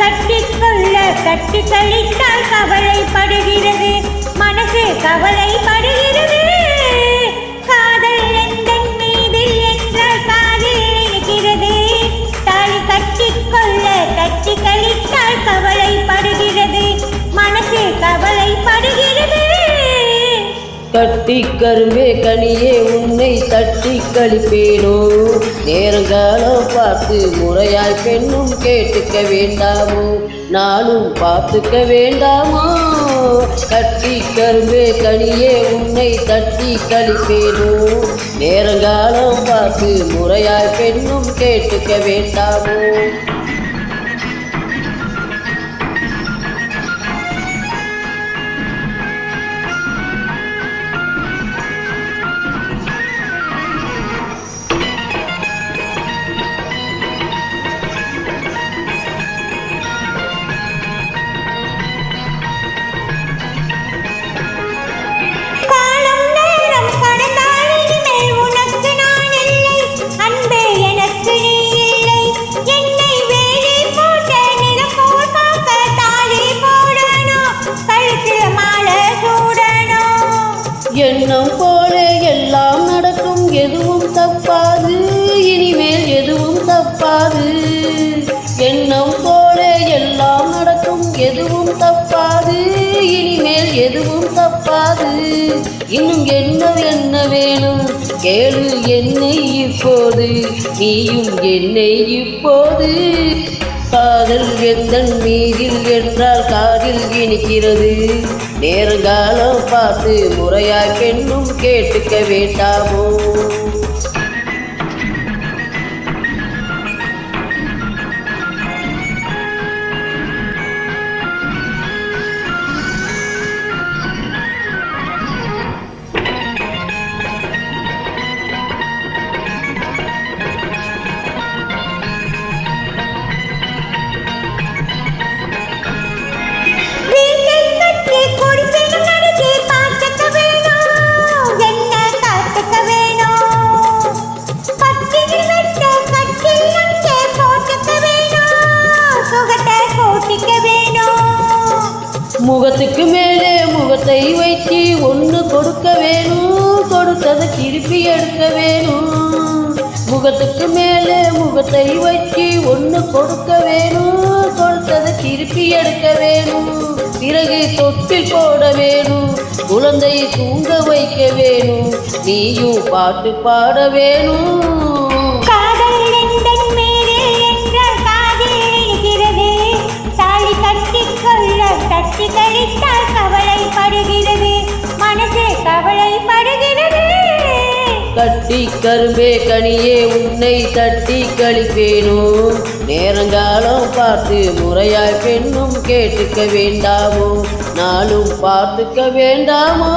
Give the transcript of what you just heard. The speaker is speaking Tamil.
கட்டிக்கொள்ள கட்டி கழித்தால் கவலைப்படுகிறது மனசு கவலைப்படுகிறது காதல் எந்தன் மீதில் என்றால் காதில் நினைக்கிறது தாலி கட்டிக்கொள்ள கட்டி கழித்தால் கவலைப்படுகிறது மனசு கவலைப்படுகிறது கட்டி கரும்பே கனியே உன்னை தட்டி கழிப்பேனோ நேரங்காலம் பார்த்து முறையாய் பெண்ணும் கேட்டுக்க வேண்டாமோ நானும் பார்த்துக்க வேண்டாமோ கட்டி கரும்பே கனியே உன்னை தட்டி கழிப்பேனோ நேரங்காலம் பார்த்து முறையாய் பெண்ணும் கேட்டுக்க வேண்டாமோ எண்ணம் போல எல்லாம் நடக்கும் எதுவும் தப்பாது இனிமேல் எதுவும் தப்பாது எண்ணம் போல எல்லாம் நடக்கும் எதுவும் தப்பாது இனிமேல் எதுவும் தப்பாது இன்னும் என்ன வேணும் கேளு என்னை இப்போது நீயும் என்னை இப்போது காதல் எந்தன் மீதில் என்றால் காதில் இனிக்கிறது நேரங்காலம் பார்த்து முறையாய் பெண்ணும் கேட்டுக்க வேண்டாமோ முகத்துக்கு மேலே முகத்தை வைத்து ஒன்று கொடுக்க வேணும் கொடுத்ததை திருப்பி எடுக்க வேணும் முகத்துக்கு மேலே முகத்தை வைத்து ஒன்று கொடுக்க வேணும் கொடுத்ததை திருப்பி எடுக்க வேணும் பிறகு தொட்டில் போட வேணும் குழந்தையை தூங்க வைக்க வேணும் நீயும் பாட்டு பாட வேணும் கட்டி கழித்தால் கவலைப்படுகிறது மனசு கவலைப்படுகிறது கட்டி கரும்பே கனியே உன்னை தட்டி கழிப்பேனோ நேரங்காலம் பார்த்து முறையாய் பெண்ணும் கேட்டுக்க வேண்டாமோ நானும் பார்த்துக்க வேண்டாமோ